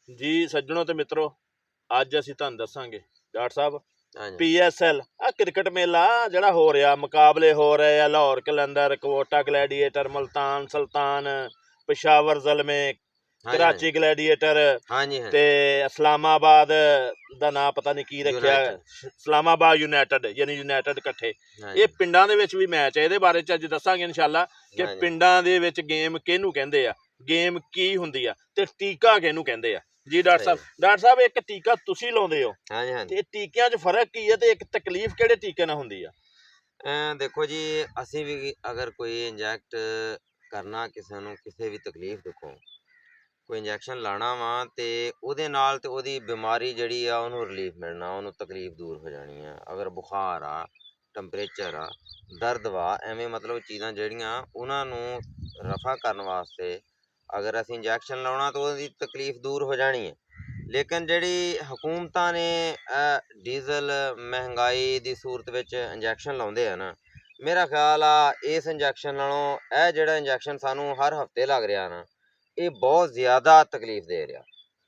ਜੀ ਸੱਜਣੋ ਤੇ ਮਿੱਤਰੋ, ਅੱਜ ਅਸੀਂ ਤੁਹਾਨੂੰ ਦੱਸਾਂਗੇ ਡਾਕਟਰ ਸਾਹਿਬ ਹਾਂਜੀ PSL ਆ ਕ੍ਰਿਕਟ ਮੇਲਾ ਜਿਹੜਾ ਹੋ ਰਿਹਾ, ਮੁਕਾਬਲੇ ਹੋ ਰਹੇ ਆ ਲਾਹੌਰ ਕਲੰਦਰ, ਕੋਟਾ ਗਲੈਡੀਏਟਰ, ਮੁਲਤਾਨ ਸੁਲਤਾਨ, ਪਿਸ਼ਾਵਰ ਜ਼ਲਮੇ, ਹਾਂਜੀ ਕਰਾਚੀ ਗਲੈਡੀਏਟਰ ਹਾਂਜੀ ਤੇ ਇਸਲਾਮਾਬਾਦ ਦਾ ਨਾਂ ਪਤਾ ਨਹੀਂ ਕੀ ਰੱਖਿਆ, United। ਇਸਲਾਮਾਬਾਦ ਯੂਨਾਈਟਿਡ ਯਾਨੀ ਯੂਨਾਈਟਿਡ ਇਕੱਠੇ। ਹਾਂਜੀ ਇਹ ਪਿੰਡਾਂ ਦੇ ਵਿੱਚ ਵੀ ਮੈਚ ਹੈ, ਇਹਦੇ ਬਾਰੇ ਚ ਅੱਜ ਦੱਸਾਂਗੇ ਇਨਸ਼ਾਅੱਲਾ ਕਿ ਹਾਂਜੀ ਪਿੰਡਾਂ ਦੇ ਵਿੱਚ ਗੇਮ ਕਿਹਨੂੰ ਕਹਿੰਦੇ ਆ, ਗੇਮ ਕੀ ਹੁੰਦੀ ਆ ਤੇ ਟੀਕਾ ਕਿਹਨੂੰ ਕਹਿੰਦੇ ਆ। ਜੀ ਡਾਕਟਰ ਸਾਹਿਬ, ਡਾਕਟਰ ਸਾਹਿਬ ਇੱਕ ਟੀਕਾ ਤੁਸੀਂ ਲਾਉਂਦੇ ਹੋ ਹਾਂਜੀ ਹਾਂਜੀ ਤੇ ਟੀਕਿਆਂ 'ਚ ਫਰਕ ਕੀ ਹੈ ਤੇ ਇੱਕ ਤਕਲੀਫ ਕਿਹੜੇ ਟੀਕੇ ਨਾਲ ਹੁੰਦੀ ਆ? ਦੇਖੋ ਜੀ, ਅਸੀਂ ਵੀ ਅਗਰ ਕੋਈ ਇੰਜੈਕਟ ਕਰਨਾ ਕਿਸੇ ਨੂੰ, ਕਿਸੇ ਵੀ ਤਕਲੀਫ, ਦੇਖੋ ਕੋਈ ਇੰਜੈਕਸ਼ਨ ਲਾਣਾ ਵਾ ਤੇ ਉਹਦੇ ਨਾਲ ਤੇ ਉਹਦੀ ਬਿਮਾਰੀ ਜਿਹੜੀ ਆ ਉਹਨੂੰ ਰਿਲੀਫ ਮਿਲਣਾ, ਉਹਨੂੰ ਤਕਲੀਫ ਦੂਰ ਹੋ ਜਾਣੀ ਆ। ਅਗਰ ਬੁਖਾਰ ਆ, ਟੈਂਪਰੇਚਰ ਆ, ਦਰਦ ਵਾ, ਐਵੇਂ ਮਤਲਬ ਚੀਜ਼ਾਂ ਜਿਹੜੀਆਂ ਉਹਨਾਂ ਨੂੰ ਰਫਾ ਕਰਨ ਵਾਸਤੇ ਅਗਰ ਅਸੀਂ ਇੰਜੈਕਸ਼ਨ ਲਾਉਣਾ ਤਾਂ ਉਹਦੀ ਤਕਲੀਫ ਦੂਰ ਹੋ ਜਾਣੀ ਹੈ। ਲੇਕਿਨ ਜਿਹੜੀ ਹਕੂਮਤਾਂ ਨੇ ਡੀਜ਼ਲ ਮਹਿੰਗਾਈ ਦੀ ਸੂਰਤ ਵਿੱਚ ਇੰਜੈਕਸ਼ਨ ਲਾਉਂਦੇ ਆ ਨਾ, ਮੇਰਾ ਖਿਆਲ ਆ ਇਸ ਇੰਜੈਕਸ਼ਨ ਨਾਲੋਂ ਇਹ ਜਿਹੜਾ ਇੰਜੈਕਸ਼ਨ ਸਾਨੂੰ ਹਰ ਹਫਤੇ ਲੱਗ ਰਿਹਾ ਨਾ, ਇਹ ਬਹੁਤ ਜ਼ਿਆਦਾ ਤਕਲੀਫ ਦੇ ਰਿਹਾ।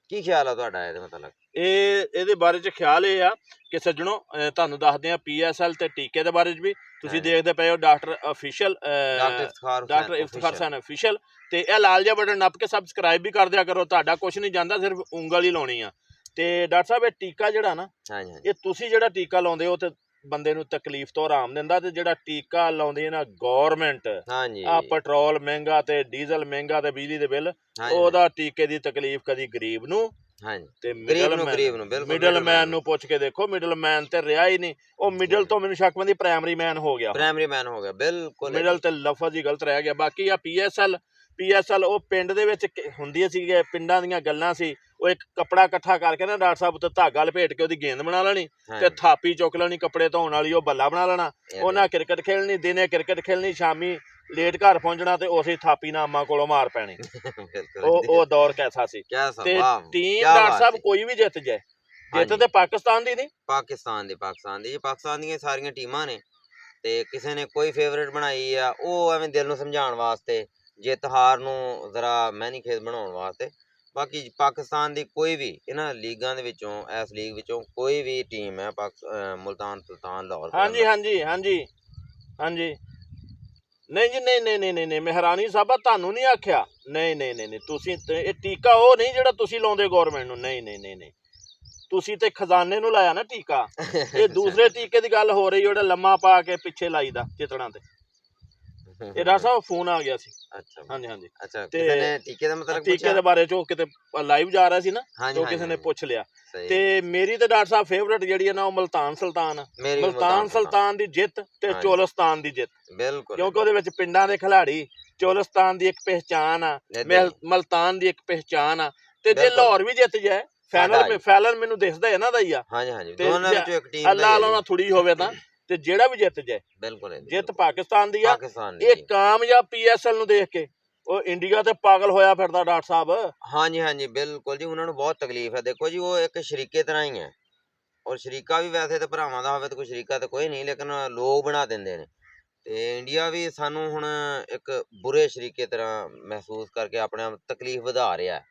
ਕੀ ਖਿਆਲ ਆ ਤੁਹਾਡਾ ਇਹਦੇ ਮਤਲਬ? ਇਹਦੇ ਬਾਰੇ ਚ ਖਿਆਲ ਇਹ ਆ ਕਿ ਸੱਜਣੋ, ਤੁਹਾਨੂੰ ਦੱਸਦੇ ਆ PSL ਤੇ ਟੀਕੇ ਦੇ ਬਾਰੇ ਚ ਵੀ। ਤੁਸੀਂ ਦੇਖਦੇ ਪਏ ਹੋ doctor official, doctor Iftikhar Hussain official, ਤੇ ਇਹ ਲਾਲ ਜਿਹਾ ਬਟਨ ਨੱਪ ਕੇ ਸਬਸਕ੍ਰਾਈਬ ਵੀ ਕਰ ਦਿਆ ਕਰੋ। ਤੁਹਾਡਾ ਕੁਛ ਨਹੀਂ ਜਾਂਦਾ, ਸਿਰਫ ਉਂਗਲ ਹੀ ਲਾਉਣੀ ਆ। ਤੇ ਡਾਕਟਰ ਸਾਹਿਬ ਇਹ ਟੀਕਾ ਜਿਹੜਾ ਨਾ, ਇਹ ਤੁਸੀਂ ਜਿਹੜਾ ਟੀਕਾ ਲਾਉਂਦੇ ਹੋ ਤੇ ਬੰਦੇ ਨੂੰ ਤਕਲੀਫ ਤੋਂ ਆਰਾਮ ਦਿੰਦਾ, ਤੇ ਜਿਹੜਾ ਟੀਕਾ ਲਾਉਂਦੀ ਹੈ ਨਾ ਗੌਰਮੈਂਟ, ਆ ਪੈਟਰੋਲ ਮਹਿੰਗਾ ਤੇ ਡੀਜ਼ਲ ਮਹਿੰਗਾ ਤੇ ਬਿਜਲੀ ਦੇ ਬਿੱਲ, ਉਹਦਾ ਟੀਕੇ ਦੀ ਤਕਲੀਫ ਕਦੀ ਗਰੀਬ ਨੂੰ ਤੇ ਮਿਡਲਮੈਨ ਨੂੰ ਪੁੱਛ ਕੇ ਦੇਖੋ। ਮਿਡਲਮੈਨ ਤੇ ਰਿਹਾ ਹੀ ਨਹੀਂ, ਉਹ ਮਿਡਲ ਤੋਂ ਮੈਨੂੰ ਸ਼ੱਕ ਪੈਂਦੀ ਪ੍ਰਾਇਮਰੀ ਮੈਨ ਹੋ ਗਿਆ, ਬਿਲਕੁਲ ਮਿਡਲ ਤੇ ਲਫ਼ਜ਼ ਹੀ ਗਲਤ ਰਹਿ ਗਿਆ। ਬਾਕੀ ਆ PSL ਉਹ ਪਿੰਡ ਦੇ ਵਿੱਚ ਹੁੰਦੀ ਸੀਗੇ, ਪਿੰਡਾਂ ਦੀਆਂ ਗੱਲਾਂ ਸੀ। ਉਹ ਇੱਕ ਕੱਪੜਾ ਇਕੱਠਾ ਕਰਕੇ ਨਾ ਡਾਕਟਰ ਸਾਹਿਬ ਉੱਤੇ ਧਾਗਾ ਲਪੇਟ ਕੇ ਉਹਦੀ ਗੇਂਦ ਬਣਾ ਲੈਣੀ ਤੇ ਥਾਪੀ ਚੁੱਕ ਲੈਣੀ, ਕੱਪੜੇ ਧੋਣ ਵਾਲੀ ਉਹ ਬੱਲਾ ਬਣਾ ਲੈਣਾ। ਉਹਨਾਂ ਕ੍ਰਿਕਟ ਖੇਲਣੀ, ਦਿਨੇ ਕ੍ਰਿਕਟ ਖੇਲਣੀ, ਸ਼ਾਮੀ ਲੇਟ ਘਰ ਪਹੁੰਚਣਾ ਤੇ ਉਸੇ ਥਾਪੀ ਨਾਲ ਅੰਮਾ ਕੋਲੋਂ ਮਾਰ ਪੈਣੀ। ਉਹ ਦੌਰ ਕੈਸਾ ਸੀ। ਤੇ ਟੀਮ ਡਾਕਟਰ ਸਾਹਿਬ ਕੋਈ ਵੀ ਜਿੱਤ ਜਾਏ, ਜਿੱਤ ਤੇ ਪਾਕਿਸਤਾਨ ਦੀ ਨਹੀਂ, ਪਾਕਿਸਤਾਨ ਦੀਆਂ ਸਾਰੀਆਂ ਟੀਮਾਂ ਨੇ, ਤੇ ਕਿਸੇ ਨੇ ਕੋਈ ਫੇਵਰੇਟ ਬਣਾਈ ਆ ਉਹ ਐਵੇਂ ਦਿਲ ਨੂੰ ਸਮਝਾਉਣ ਵਾਸਤੇ, ਜਿੱਤ ਹਾਰ ਨੂੰ ਜ਼ਰਾ ਮਹਿਨੀ ਖੇਜ਼ ਬਣਾਉਣ ਵਾਸਤੇ। ਬਾਕੀ ਪਾਕਿਸਤਾਨ ਦੀ ਕੋਈ ਵੀ ਇਹਨਾਂ ਲੀਗਾਂ ਦੇ ਵਿੱਚੋਂ, ਇਸ ਲੀਗ ਵਿੱਚੋਂ ਕੋਈ ਵੀ ਟੀਮ ਹੈ, ਮੁਲਤਾਨ ਸੁਲਤਾਨ, ਲਾਹੌਰ, ਹਾਂਜੀ ਹਾਂਜੀ ਹਾਂਜੀ ਹਾਂਜੀ, ਨਹੀਂ ਜੀ, ਨਹੀਂ ਮਹਿਰਾਨੀ ਸਾਹਿਬਾ, ਤੁਹਾਨੂੰ ਨਹੀਂ ਆਖਿਆ, ਨਹੀਂ ਤੁਸੀਂ ਇਹ ਟੀਕਾ ਉਹ ਨਹੀਂ ਜਿਹੜਾ ਤੁਸੀਂ ਲਾਉਂਦੇ ਗੌਰਮੈਂਟ ਨੂੰ, ਨਹੀਂ ਤੁਸੀਂ ਤੇ ਖਜ਼ਾਨੇ ਨੂੰ ਲਾਇਆ ਨਾ ਟੀਕਾ। ਇਹ ਦੂਸਰੇ ਟੀਕੇ ਦੀ ਗੱਲ ਹੋ ਰਹੀ, ਜਿਹੜਾ ਲੰਮਾ ਪਾ ਕੇ ਪਿੱਛੇ ਲਾਈਦਾ ਚਿਤੜਾਂ ਤੇ। ਇਹ ਡਾਕਟਰ ਸਾਹਿਬ ਫੋਨ ਆ ਗਿਆ ਸੀ। ਹਾਂਜੀ ਤੇ ਟੀਕੇ ਦਾ ਮਤਲਬ, ਟੀਕੇ ਦੇ ਬਾਰੇ ਚੋਂ ਕਿਤੇ ਲਾਈਵ ਜਾ ਰਿਹਾ ਸੀ ਨਾ, ਜੋ ਕਿਸੇ ਨੇ ਪੁੱਛ ਲਿਆ। ਤੇ ਮੇਰੀ ਤੇ ਡਾਕਟਰ ਸਾਹਿਬ ਫੇਵਰੇਟ ਜਿਹੜੀ ਹੈ ਨਾ, ਉਹ ਮੁਲਤਾਨ ਸੁਲਤਾਨ ਆ। ਮੁਲਤਾਨ ਸੁਲਤਾਨ ਦੀ ਜਿੱਤ ਤੇ ਚੋਲਿਸਤਾਨ ਦੀ ਜਿੱਤ, ਕਿਉਂਕਿ ਉਹਦੇ ਵਿੱਚ ਪਿੰਡਾਂ ਦੇ ਖਿਲਾੜੀ, ਚੋਲਿਸਤਾਨ ਦੀ ਇੱਕ ਪਹਿਚਾਣ ਆ, ਮੁਲਤਾਨ ਦੀ ਇੱਕ ਪਹਿਚਾਣ ਆ। ਤੇ ਜੇ ਲਾਹੌਰ ਵੀ ਜਿੱਤ ਜਾਏ, ਫੈਲਨ ਮੈਨੂੰ ਦਿਸਦਾ ਇਹਨਾਂ ਦਾ ਹੀ ਆ, ਅੱਲਾ ਲਾਉਣਾ ਥੋੜੀ ਹੋਵੇ ਤਾਂ, ਤੇ ਜਿਹੜਾ ਵੀ ਜਿੱਤ ਜਾਏ, ਜਿੱਤ ਪਾਕਿਸਤਾਨ ਦੀ ਆ। ਇਹ ਕਾਮਯਾਬ PSL ਨੂੰ ਦੇਖ ਕੇ ਉਹ ਇੰਡੀਆ ਤੇ ਪਾਗਲ ਹੋਇਆ ਫਿਰਦਾ ਡਾਕਟਰ ਸਾਹਿਬ। ਹਾਂਜੀ ਬਿਲਕੁਲ ਜੀ, ਉਹਨਾਂ ਨੂੰ ਬਹੁਤ ਤਕਲੀਫ ਹੈ। ਦੇਖੋ ਜੀ, ਉਹ ਇੱਕ ਸ਼ਰੀਕੇ ਤਰ੍ਹਾਂ ਹੀ ਹੈ, ਔਰ ਸ਼ਰੀਕਾ ਵੀ ਵੈਸੇ ਤਾਂ ਭਰਾਵਾਂ ਦਾ ਹੋਵੇ ਤਾਂ ਕੋਈ ਸ਼ਰੀਕਾ ਤਾਂ ਕੋਈ ਨਹੀਂ, ਲੇਕਿਨ ਲੋਕ ਬਣਾ ਦਿੰਦੇ ਨੇ। ਤੇ ਇੰਡੀਆ ਵੀ ਸਾਨੂੰ ਹੁਣ ਇੱਕ ਬੁਰੇ ਸ਼ਰੀਕੇ ਤਰ੍ਹਾਂ ਮਹਿਸੂਸ ਕਰਕੇ ਆਪਣੇ ਆਪ ਤਕਲੀਫ ਵਧਾ ਰਿਹਾ ਹੈ।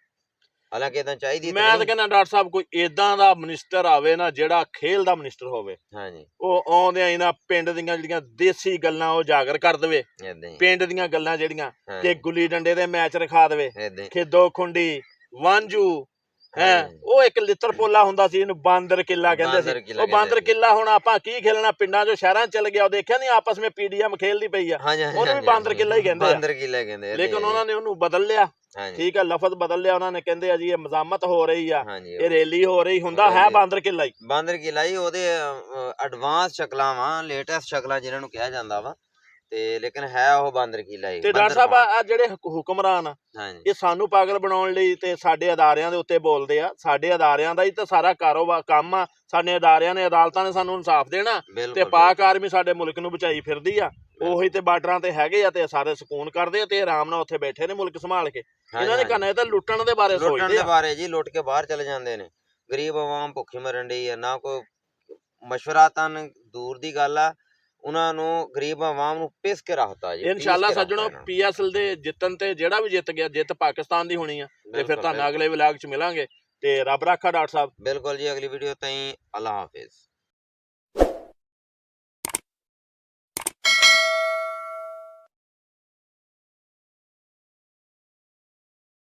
ਹਾਲਾਂਕਿ ਏਦਾਂ ਚਾਹੀਦੀ, ਮੈਂ ਤਾਂ ਕਹਿੰਦਾ ਡਾਕਟਰ ਸਾਹਿਬ ਕੋਈ ਏਦਾਂ ਦਾ ਮਿਨਿਸਟਰ ਆਵੇ ਨਾ, ਜਿਹੜਾ ਖੇਲ ਦਾ ਮਿਨਿਸਟਰ ਹੋਵੇ, ਉਹ ਆਉਂਦਿਆਂ ਇਹਨਾਂ ਪਿੰਡ ਦੀਆਂ ਜਿਹੜੀਆਂ ਦੇਸੀ ਗੱਲਾਂ ਉਹ ਉਜਾਗਰ ਕਰ ਦੇਵੇ। ਪਿੰਡ ਦੀਆਂ ਗੱਲਾਂ ਜਿਹੜੀਆਂ, ਕਿ ਗੁੱਲੀ ਡੰਡੇ ਦੇ ਮੈਚ ਰਖਾ ਦੇਵੇ, ਖਿੱਦੋ ਖੁੰਡੀ, ਵਾਂਝੂ, ਉਹ ਇੱਕ ਲਿੱਤਰ ਪੋਲਾ ਹੁੰਦਾ ਸੀ, ਇਹਨੂੰ ਬਾਂਦਰ ਕਿੱਲਾ ਕਹਿੰਦੇ ਸੀ। ਉਹ ਬਾਂਦਰ ਕਿੱਲਾ ਹੁਣ ਆਪਾਂ ਕੀ ਖੇਲਣਾ, ਪਿੰਡਾਂ ਚੋਂ ਸ਼ਹਿਰਾਂ ਚ ਚਲ ਗਿਆ। ਉਹ ਦੇਖਿਆ ਨੀ ਆਪਸ ਵਿੱਚ PDM ਖੇਲਦੀ ਪਈ ਆ, ਉਹਨੂੰ ਵੀ ਬਾਂਦਰ ਕਿੱਲਾ ਹੀ ਕਹਿੰਦੇ। ਲੇਕਿਨ ਉਹਨਾਂ ਨੇ ਉਹਨੂੰ ਬਦਲ ਲਿਆ, ਠੀਕ ਆ, ਲਫ਼ਜ਼ ਬਦਲ ਲਿਆ ਉਹਨਾਂ ਨੇ। ਕਹਿੰਦੇ ਆ ਜੀ ਇਹ ਮਜ਼ਾਮਤ ਹੋ ਰਹੀ ਆ, ਇਹ ਰੈਲੀ ਹੋ ਰਹੀ, ਹੁੰਦਾ ਹੈ ਬਾਂਦਰ ਕਿੱਲਾ ਹੀ। ਉਹਦੇ ਐਡਵਾਂਸ ਸ਼ਕਲਾਂ ਵਾ, ਲੇਟੈਸਟ ਸ਼ਕਲਾਂ ਜਿਹਨਾਂ ਨੂੰ ਕਿਹਾ ਜਾਂਦਾ ਵਾ, ਤੇ ਲੇਕਿਨ ਹੈ ਉਹ ਬਾਂਦਰ ਕਿੱਲਾ ਹੀ। ਤੇ ਡਾਕਟਰ ਸਾਹਿਬ ਆ ਜਿਹੜੇ ਹੁਕਮਰਾਨ ਆ, ਇਹ ਸਾਨੂੰ ਪਾਗਲ ਬਣਾਉਣ ਲਈ ਤੇ ਸਾਡੇ ਅਦਾਰਿਆਂ ਦੇ ਉੱਤੇ ਬੋਲਦੇ ਆ। ਸਾਡੇ ਅਦਾਰਿਆਂ ਦਾ ਹੀ ਤਾਂ ਸਾਰਾ ਕਾਰੋਬਾਰ ਕੰਮ ਆ। ਸਾਡੇ ਅਦਾਰਿਆਂ ਨੇ, ਅਦਾਲਤਾਂ ਨੇ ਸਾਨੂੰ ਇਨਸਾਫ ਦੇਣਾ, ਤੇ ਪਾਕ ਆਰਮੀ ਸਾਡੇ ਮੁਲਕ ਨੂੰ ਬਚਾਈ ਫਿਰਦੀ ਆ। ਉਹੀ ਤੇ ਬਾਰਡਰਾਂ ਤੇ ਹੈਗੇ ਆ, ਤੇ ਸਾਰੇ ਸਕੂਨ ਕਰਦੇ ਆ, ਤੇ ਆਰਾਮ ਨਾਲ ਉੱਥੇ ਬੈਠੇ ਨੇ ਮੁਲਕ ਸੰਭਾਲ ਕੇ। ਇਹਨਾਂ ਨੇ ਕਰਨਾ ਇਹ ਤਾਂ ਲੁੱਟਣ ਦੇ ਬਾਰੇ ਸੋਚਦੇ ਆ ਜੀ, ਲੁੱਟ ਕੇ ਬਾਹਰ ਚਲੇ ਜਾਂਦੇ ਨੇ। ਗਰੀਬ ਆਵਾਮ ਭੁੱਖੀ ਮਰਨ ਡਈ ਆ, ਨਾ ਕੋਈ ਮਸ਼ਵਰਾ ਤਾਂ ਦੂਰ ਦੀ ਗੱਲ ਆ, ਉਹਨਾਂ ਨੂੰ ਗਰੀਬ ਆਵਾਮ ਨੂੰ ਪਿਸ ਕੇ ਰੱਖਤਾ ਜੀ। ਇਨਸ਼ਾਅੱਲਾ ਸੱਜਣੋ, PSL ਦੇ ਜਿੱਤਣ ਤੇ ਜਿਹੜਾ ਵੀ ਜਿੱਤ ਗਿਆ, ਜਿੱਤ ਪਾਕਿਸਤਾਨ ਦੀ ਹੋਣੀ ਆ। ਤੇ ਫਿਰ ਤੁਹਾਨੂੰ ਅਗਲੇ ਵਲੌਗ ਚ ਮਿਲਾਂਗੇ। ਤੇ ਰੱਬ ਰਾਖਾ ਡਾਕਟਰ ਸਾਹਿਬ। ਬਿਲਕੁਲ ਜੀ, ਅਗਲੀ ਵੀਡੀਓ ਤਾਈਂ ਅੱਲਾ ਹਾਫਿਜ਼।